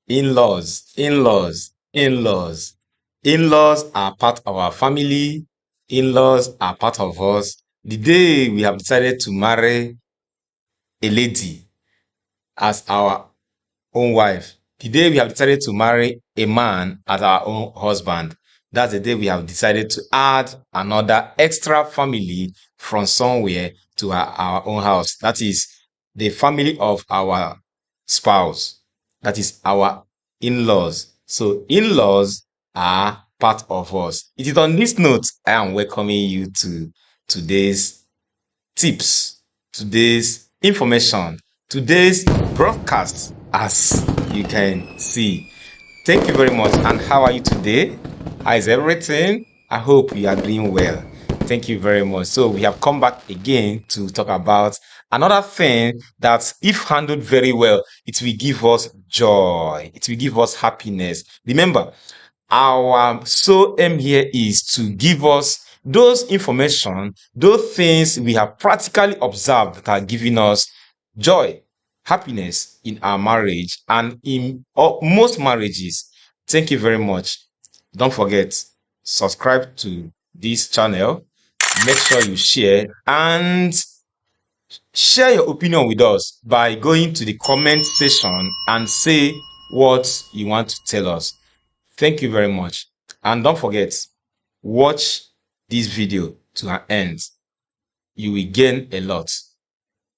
In-laws, in-laws, in-laws. In-laws are part of our family. In-laws are part of us. The day we have decided to marry a lady as our own wife, the day we have decided to marry a man as our own husband, that's the day we have decided to add another extra family from somewhere to our own house. That is the family of our spouse. That is our in-laws. So in-laws are part of us. It is on this note I am welcoming you to today's tips, today's information, today's broadcast, as you can see. Thank you very much. And how are you today? How is everything? I hope you are doing well. Thank you very much. So we have come back again to talk about another thing that, if handled very well, it will give us joy. It will give us happiness. Remember, our sole aim here is to give us those information, those things we have practically observed that are giving us joy, happiness in our marriage and in most marriages. Thank you very much. Don't forget, subscribe to this channel. Make sure you share and share your opinion with us by going to the comment section and say what you want to tell us. Thank you very much. And don't forget, watch this video to an end. You will gain a lot.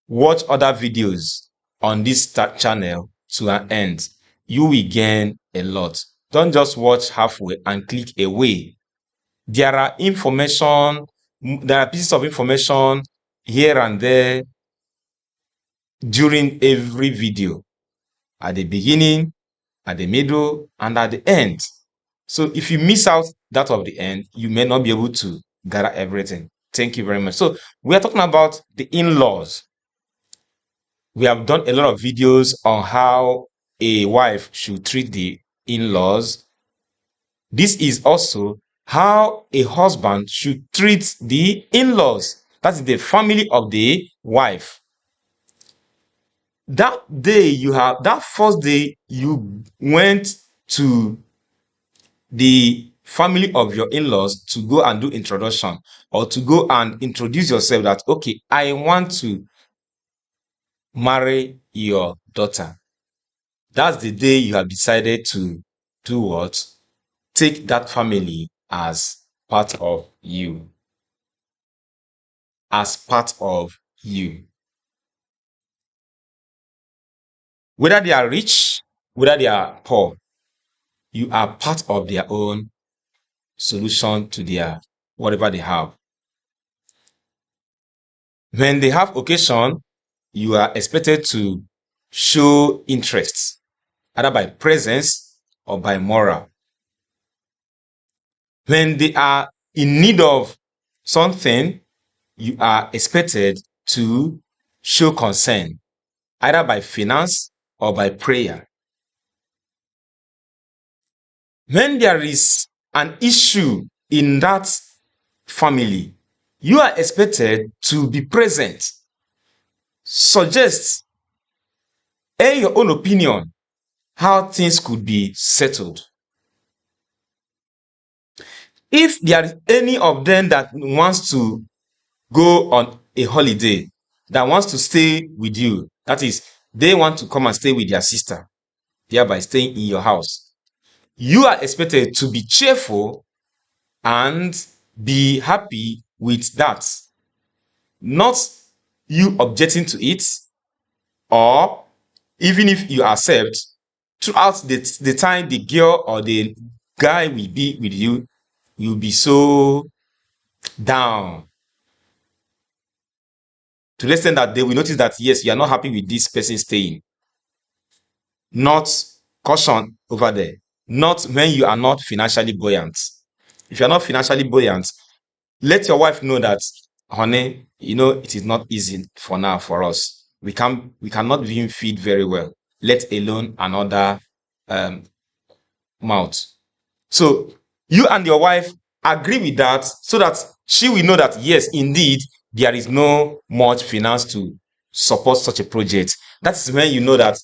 Watch other videos on this channel to an end. You will gain a lot. Don't just watch halfway and click away. There are pieces of information here and there during every video. At the beginning, at the middle, and at the end. So if you miss out that of the end, you may not be able to gather everything. Thank you very much. So we are talking about the in-laws. We have done a lot of videos on how a wife should treat the in-laws. This is also how a husband should treat the in-laws. That is the family of the wife. That first day you went to the family of your in-laws to go and do introduction or to go and introduce yourself that, okay, I want to marry your daughter. That's the day you have decided to do what? Take that family as part of you. As part of you. Whether they are rich, whether they are poor, you are part of their own solution to their whatever they have. When they have occasion, you are expected to show interest, either by presence or by moral. When they are in need of something, you are expected to show concern, either by finance or by prayer. When there is an issue in that family, you are expected to be present, suggest, air your own opinion, how things could be settled. If there is any of them that wants to go on a holiday, that wants to stay with you, that is, they want to come and stay with their sister, thereby staying in your house, you are expected to be cheerful and be happy with that. Not you objecting to it, or even if you accept, throughout the time the girl or the guy will be with you, you'll be so down, to the extent that they will notice that, yes, you are not happy with this person staying. Not caution over there. Not when you are not financially buoyant. If you are not financially buoyant, let your wife know that, honey, it is not easy for now for us. We cannot even feed very well, let alone another mouth. So you and your wife agree with that, so that she will know that, yes, indeed, there is no much finance to support such a project. That is when you know that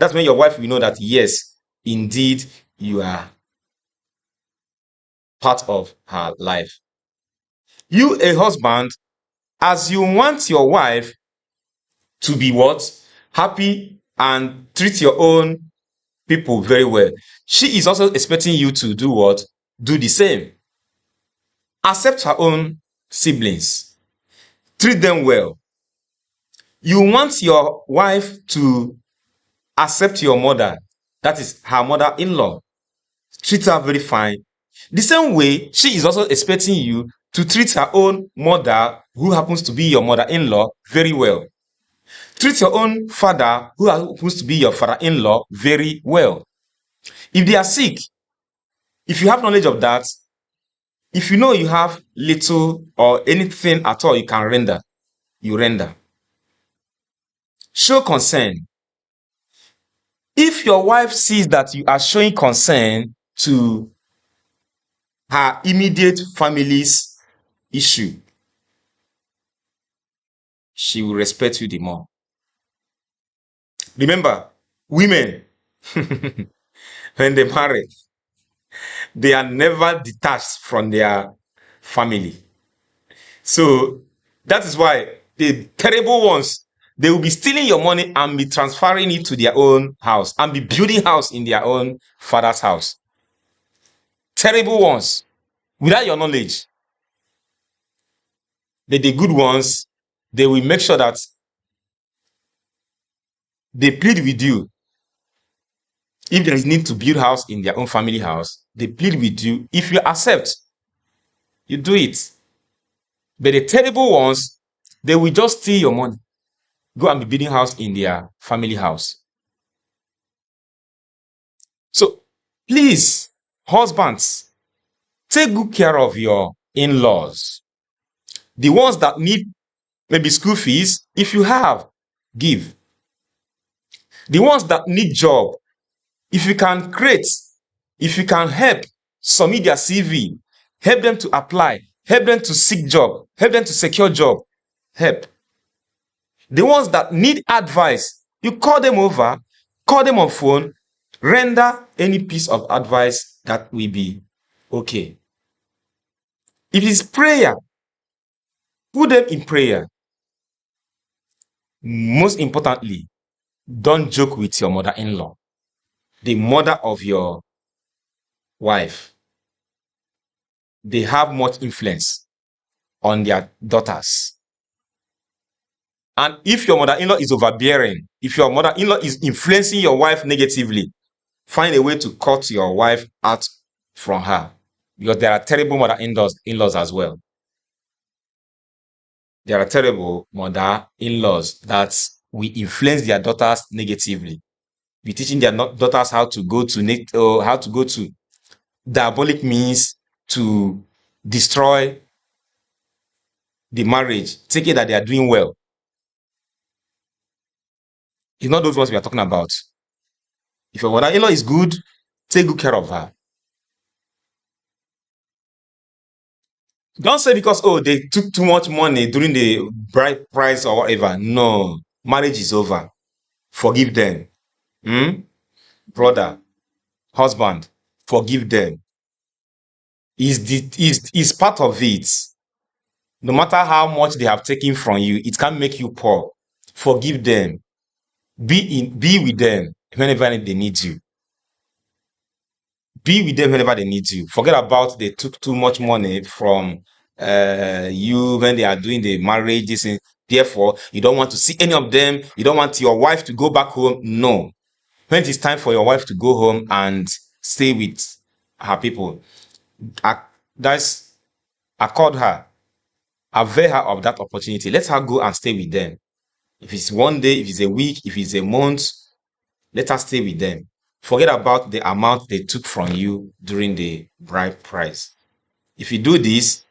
That's when your wife will know that, yes, indeed, you are part of her life. You, a husband, as you want your wife to be what? Happy and treat your own people very well, she is also expecting you to do what? Do the same. Accept her own siblings. Treat them well. You want your wife to accept your mother, that is her mother-in-law. Treat her very fine. The same way, she is also expecting you to treat her own mother, who happens to be your mother-in-law, very well. Treat your own father, who happens to be your father-in-law, very well. If they are sick, if you have knowledge of that, if you know you have little or anything at all you can render, you render. Show concern. If your wife sees that you are showing concern to her immediate family's issue, she will respect you the more. Remember, women, when they marry, they are never detached from their family. So that is why the terrible ones, they will be stealing your money and be transferring it to their own house and be building house in their own father's house. Terrible ones, without your knowledge. The good ones, they will make sure that they plead with you. If there is need to build house in their own family house, they plead with you. If you accept, you do it. But the terrible ones, they will just steal your money, go and be building house in their family house. So please, husbands, take good care of your in-laws. The ones that need maybe school fees, if you have, give. The ones that need job, if you can create, if you can help submit their CV, help them to apply, help them to seek job, help them to secure job, help. The ones that need advice, you call them over, call them on phone, render any piece of advice that will be okay. If it's prayer, put them in prayer. Most importantly, don't joke with your mother-in-law, the mother of your wife. They have much influence on their daughters. And if your mother-in-law is overbearing, if your mother-in-law is influencing your wife negatively, find a way to cut your wife out from her. Because there are terrible mother-in-laws as well. There are terrible mother-in-laws that will influence their daughters negatively. Be teaching their daughters how to go to diabolic means to destroy the marriage, thinking that they are doing well. It's not those ones we are talking about. If your mother-in-law is good, take good care of her. Don't say because, oh, they took too much money during the bride price or whatever. No, marriage is over. Forgive them. Brother, husband, forgive them. Is part of it. No matter how much they have taken from you, it can make you poor. Forgive them. Be with them whenever they need you. Be with them whenever they need you. Forget about they took too much money from you when they are doing the marriage. Therefore, you don't want to see any of them. You don't want your wife to go back home. No. When it is time for your wife to go home and stay with her people, accord her, avail her of that opportunity. Let her go and stay with them. If it's one day, if it's a week, if it's a month, let her stay with them. Forget about the amount they took from you during the bride price. If you do this,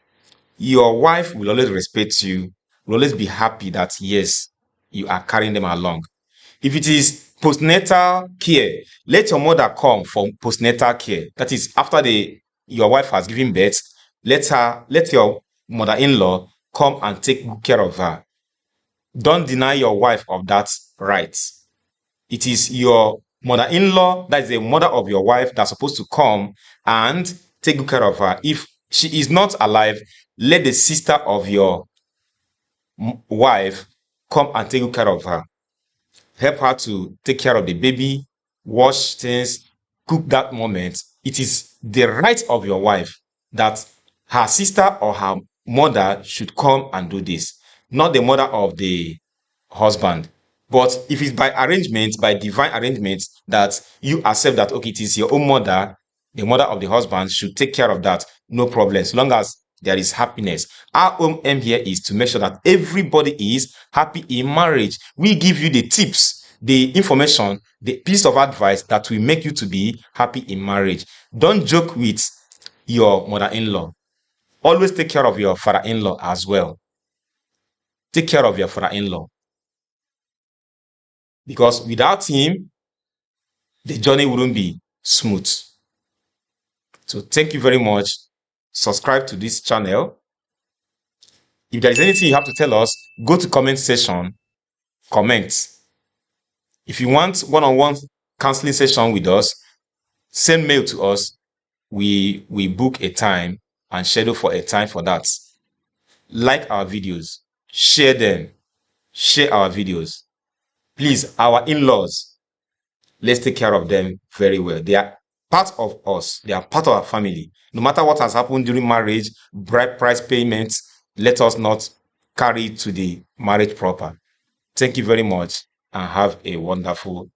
your wife will always respect you, will always be happy that, yes, you are carrying them along. If it is postnatal care, let your mother come for postnatal care. That is, after your wife has given birth, let your mother-in-law come and take good care of her. Don't deny your wife of that right. It is your mother-in-law, that is the mother of your wife, that's supposed to come and take good care of her. If she is not alive, let the sister of your wife come and take good care of her. Help her to take care of the baby, wash things, cook that moment. It is the right of your wife that her sister or her mother should come and do this, not the mother of the husband. But if it's by arrangement, by divine arrangement, that you accept that, okay, it is your own mother, the mother of the husband should take care of that, no problem, as long as there is happiness. Our own aim here is to make sure that everybody is happy in marriage. We give you the tips, the information, the piece of advice that will make you to be happy in marriage. Don't joke with your mother-in-law. Always take care of your father-in-law as well. Take care of your father-in-law. Because without him, the journey wouldn't be smooth. So thank you very much. Subscribe to this channel. If there is anything you have to tell us, go to comment section, comment. If you want one-on-one counseling session with us, send mail to us. We book a time and schedule for a time for that. Like our videos, share them, share our videos. Please, our in-laws, let's take care of them very well. They are part of us. They are part of our family. No matter what has happened during marriage, bride price payments, let us not carry it to the marriage proper. Thank you very much and have a wonderful